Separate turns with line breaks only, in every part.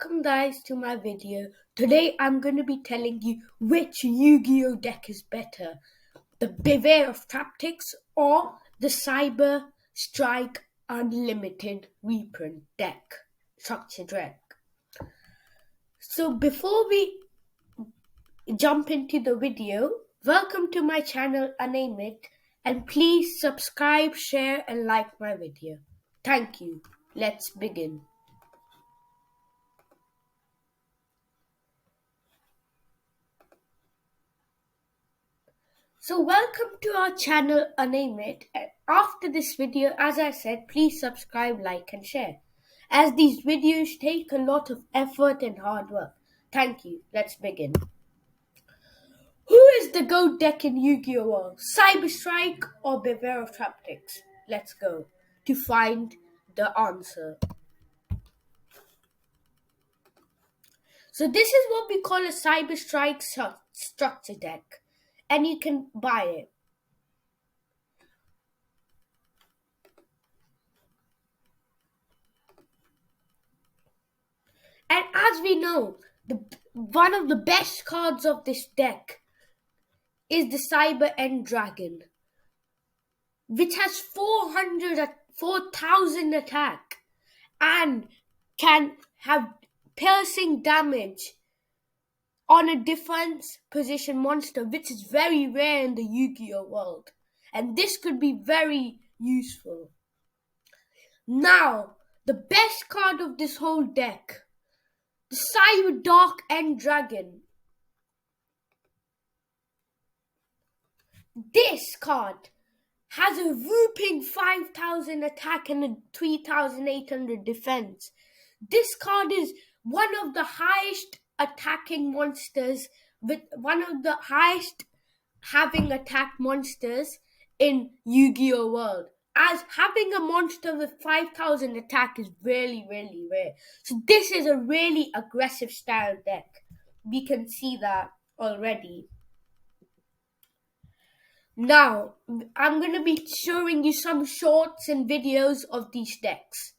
welcome guys to my video. Today I'm going to be telling you which Yu-Gi-Oh deck is better. The Beware of Traptrix or the Cyber Strike Unlimited reprint deck, structure deck. So before we jump into the video, welcome to my channel Uname It, and please subscribe, share and like my video. Thank you. Let's begin. So welcome to our channel Uname It. After this video, as I said, please subscribe, like and share, as these videos take a lot of effort and hard work. Thank you. Let's begin. Who is the GOAT deck in Yu-Gi-Oh world? Cyber Strike or Beware of Traptrix? Let's go to find the answer. So this is what we call a Cyber Strike structure deck, and you can buy it. And as we know, one of the best cards of this deck is the Cyber End Dragon, which has 4,000 attack and can have piercing damage on a defense position monster, which is very rare in the Yu-Gi-Oh world. And this could be very useful. Now, the best card of this whole deck, the Cyber Dark End Dragon. This card has a whooping 5,000 attack and a 3,800 defense. This card is one of the highest attacking monsters, with one of the highest having attack monsters in Yu-Gi-Oh world, as having a monster with 5,000 attack is really rare. So this is a really aggressive style deck. We can see that already. Now, I'm going to be showing you some shorts and videos of these decks.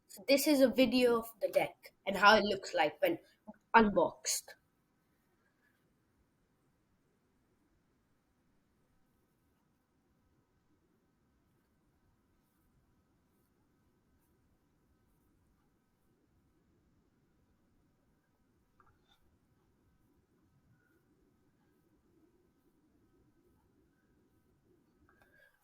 So this is a video of the deck and how it looks like when unboxed.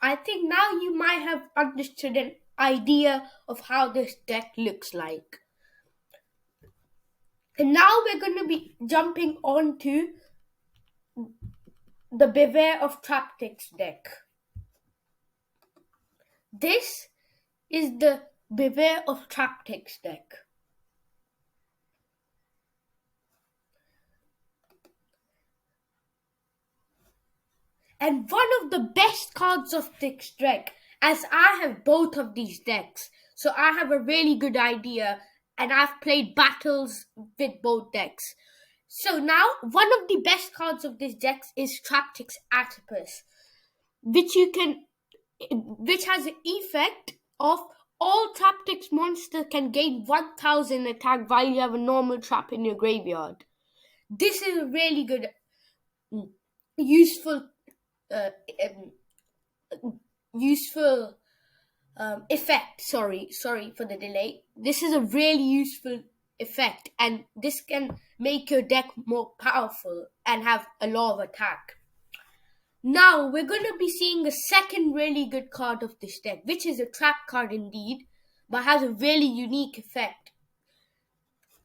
I think now you might have understood an idea of how this deck looks like. And now we're going to be jumping on to the Beware of Traptrix deck. This is the Beware of Traptrix deck. And one of the best cards of this deck, as I have both of these decks, so I have a really good idea, and I've played battles with both decks. So now, one of the best cards of this deck is Traptrix Atopus, which has an effect of all Traptrix monsters can gain 1,000 attack while you have a normal trap in your graveyard. This is a really good, useful effect. Sorry for the delay. This is a really useful effect, and this can make your deck more powerful and have a lot of attack. Now we're going to be seeing a second really good card of this deck, which is a trap card indeed, but has a really unique effect.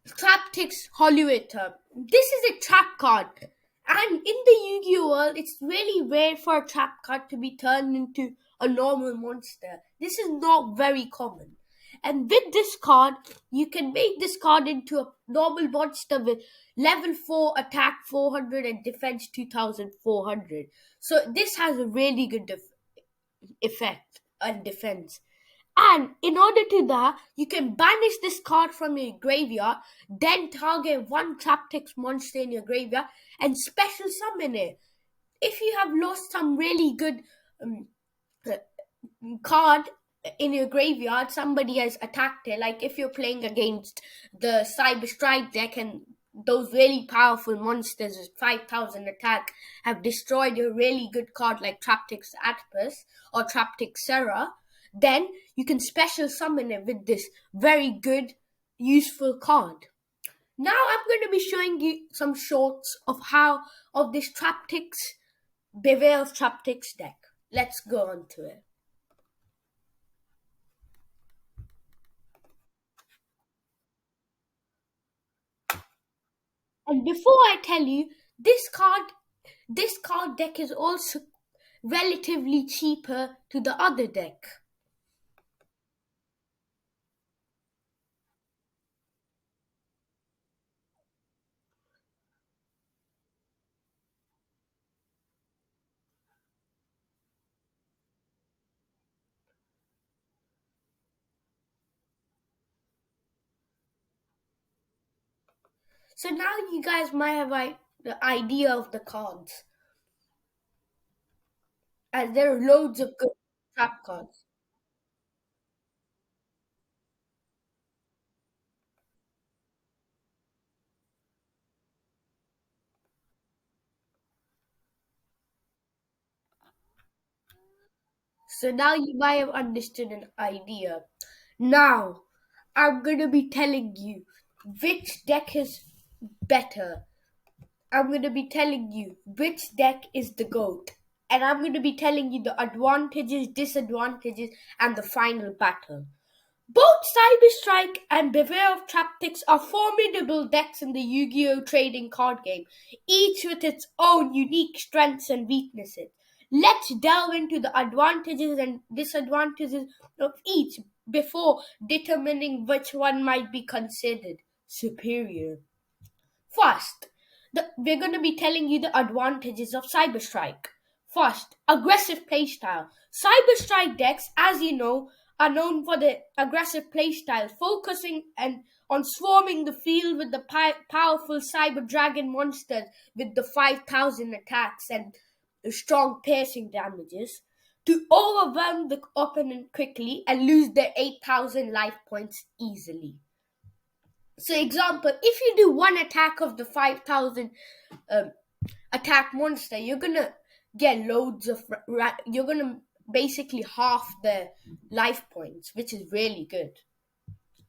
Traptrix Hollywood. This is a trap card. And in the Yu-Gi-Oh world, it's really rare for a trap card to be turned into a normal monster. This is not very common. And with this card, you can make this card into a normal monster with level 4 attack 400 and defense 2,400. So this has a really good effect and defense. And in order to that, you can banish this card from your graveyard, then target one Traptrix monster in your graveyard and special summon it. if you have lost some really good um, card in your graveyard, somebody has attacked it. Like if you're playing against the Cyber Strike deck and those really powerful monsters with 5,000 attack have destroyed your really good card like Traptrix Atlas or Traptrix Serra, then you can special summon it with this very good, useful card. Now I'm going to be showing you some shots of this Traptrix Beware of Traptrix deck. Let's go on to it. And before I tell you, this card deck is also relatively cheaper to the other deck. So now you guys might have the idea of the cards, as there are loads of good trap cards. So now you might have understood an idea. Now I'm gonna be telling you which deck is better. I'm going to be telling you which deck is the GOAT. And I'm going to be telling you the advantages, disadvantages, and the final battle. Both Cyber Strike and Beware of Traptrix are formidable decks in the Yu-Gi-Oh! Trading card game, each with its own unique strengths and weaknesses. Let's delve into the advantages and disadvantages of each before determining which one might be considered superior. First, we're going to be telling you the advantages of Cyber Strike. First, aggressive playstyle. Cyber Strike decks, as you know, are known for the aggressive playstyle, focusing and on swarming the field with the powerful Cyber Dragon monsters with the 5,000 attacks and strong piercing damages to overwhelm the opponent quickly and lose their 8,000 life points easily. So, example, if you do one attack of the 5,000 um, attack monster, you're gonna get loads of. You're gonna basically half the life points, which is really good.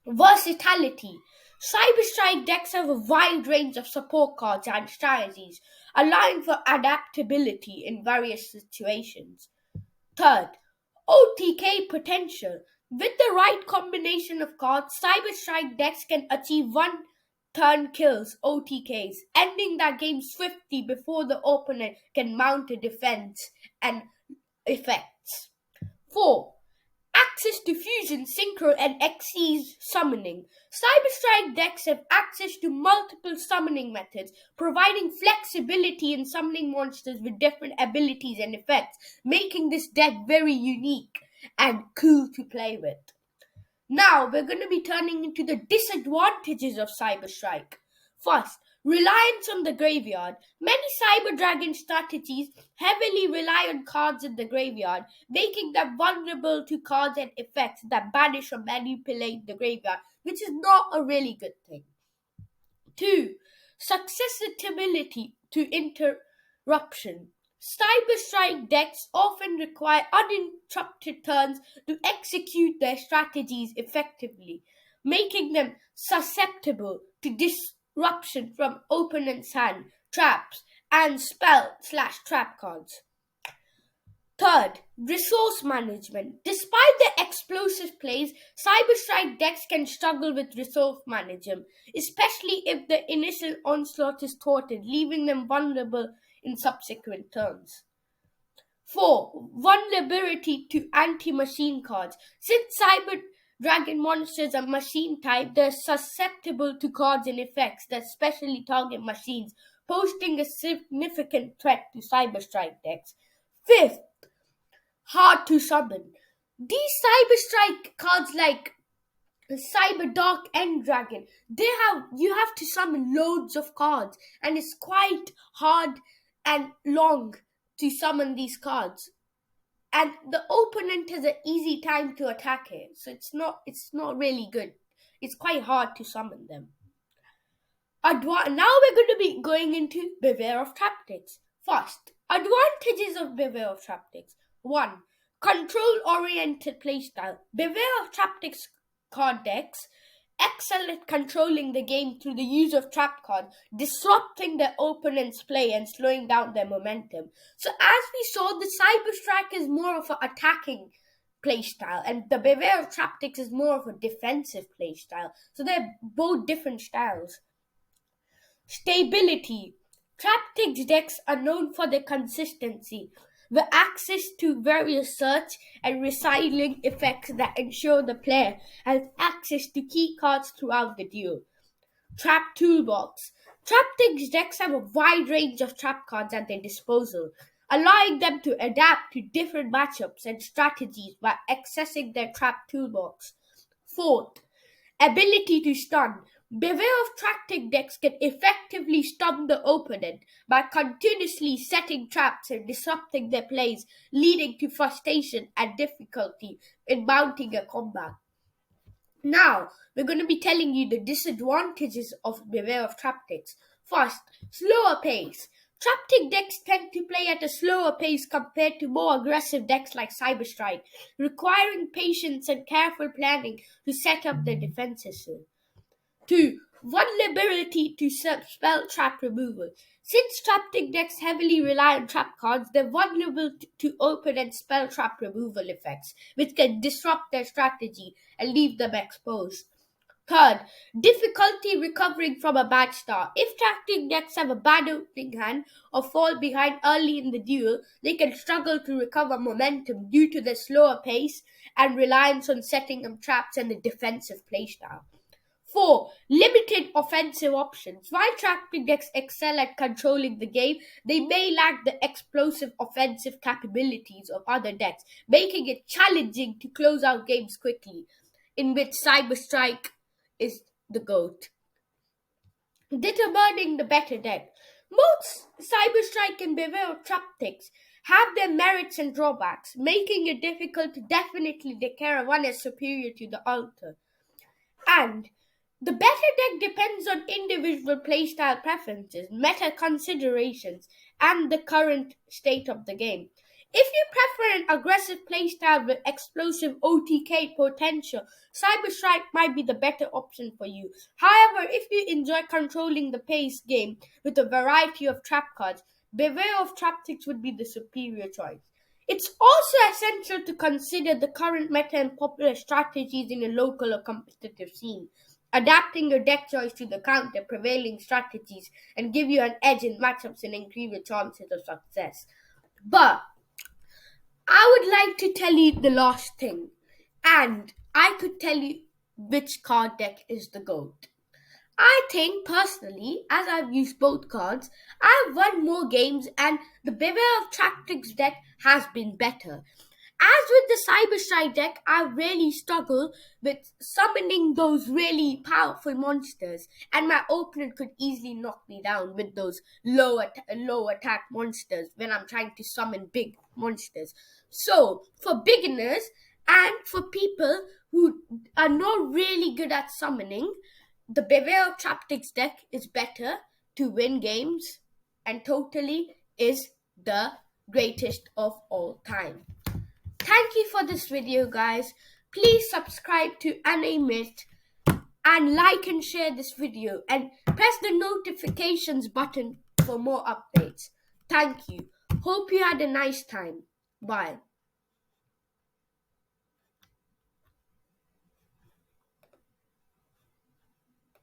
Versatility. Cyber Strike decks have a wide range of support cards and strategies, allowing for adaptability in various situations. Third, OTK potential. With the right combination of cards, Cyber Strike decks can achieve one turn kills, OTKs, ending that game swiftly before the opponent can mount a defense and effects. 4. Access to fusion, synchro, and xyz summoning. Cyber Strike decks have access to multiple summoning methods, providing flexibility in summoning monsters with different abilities and effects, making this deck very unique and cool to play with. Now we're going to be turning into the disadvantages of Cyber Strike. First, reliance on the graveyard. Many Cyber Dragon strategies heavily rely on cards in the graveyard, making them vulnerable to cards and effects that banish or manipulate the graveyard, which is not a really good thing. 2. Susceptibility to interruption. Cyber Strike decks often require uninterrupted turns to execute their strategies effectively, making them susceptible to disruption from opponent's hand, traps, and spell/trap cards. Third, resource management. Despite their explosive plays, Cyber Strike decks can struggle with resource management, especially if the initial onslaught is thwarted, leaving them vulnerable in subsequent turns. 4. Vulnerability to anti-machine cards. Since Cyber Dragon monsters are machine type, they're susceptible to cards and effects that specially target machines, posing a significant threat to Cyber Strike decks. Fifth, hard to summon. These Cyber Strike cards like Cyber Dark End Dragon, you have to summon loads of cards and it's quite hard and long to summon these cards, and the opponent has an easy time to attack it, so it's not really good. It's quite hard to summon them. Now we're going to be going into Beware of Traptrix. First, advantages of Beware of Traptrix. 1. Control-oriented playstyle. Beware of Traptrix card decks excel at controlling the game through the use of trap cards, disrupting their opponent's play and slowing down their momentum. So as we saw, the Cyber Strike is more of an attacking playstyle, and the Beware of Traptrix is more of a defensive playstyle. So they're both different styles. Stability. Traptrix decks are known for their consistency, with access to various search and recycling effects that ensure the player has access to key cards throughout the duel. Trap Toolbox. Traptrix decks have a wide range of trap cards at their disposal, allowing them to adapt to different matchups and strategies by accessing their trap toolbox. 4th, ability to stun. Beware of Traptrix decks can effectively stun the opponent by continuously setting traps and disrupting their plays, leading to frustration and difficulty in mounting a combat. Now, we're going to be telling you the disadvantages of Beware of Traptrix. First, slower pace. Traptrix decks tend to play at a slower pace compared to more aggressive decks like Cyber Strike, requiring patience and careful planning to set up their defenses. 2. Vulnerability to spell trap removal. Since Traptrix decks heavily rely on trap cards, they're vulnerable to opponent spell trap removal effects, which can disrupt their strategy and leave them exposed. 3rd, difficulty recovering from a bad start. If Traptrix decks have a bad opening hand or fall behind early in the duel, they can struggle to recover momentum due to their slower pace and reliance on setting up traps and the defensive playstyle. 4. Limited offensive options. While Traptrix decks excel at controlling the game, they may lack the explosive offensive capabilities of other decks, making it challenging to close out games quickly, in which Cyber Strike is the GOAT. Determining the better deck. Both Cyber Strike and Beware of Traptrix have their merits and drawbacks, making it difficult to definitely declare one as superior to the other. And the better deck depends on individual playstyle preferences, meta considerations, and the current state of the game. If you prefer an aggressive playstyle with explosive OTK potential, Cyber Strike might be the better option for you. However, if you enjoy controlling the pace game with a variety of trap cards, Beware of Traptrix would be the superior choice. It's also essential to consider the current meta and popular strategies in a local or competitive scene. Adapting your deck choice to the counter prevailing strategies and give you an edge in matchups and increase your chances of success. But I would like to tell you the last thing, and I could tell you which card deck is the GOAT. I think personally, as I've used both cards, I've won more games and the Beware of Traptrix deck has been better. As with the Cyber Strike deck, I really struggle with summoning those really powerful monsters, and my opponent could easily knock me down with those low attack monsters when I'm trying to summon big monsters. So, for beginners and for people who are not really good at summoning, the Beware of Traptrix deck is better to win games and totally is the greatest of all time. Thank you for this video, guys. Please subscribe to Animate and like and share this video and press the notifications button for more updates. Thank you. Hope you had a nice time. Bye.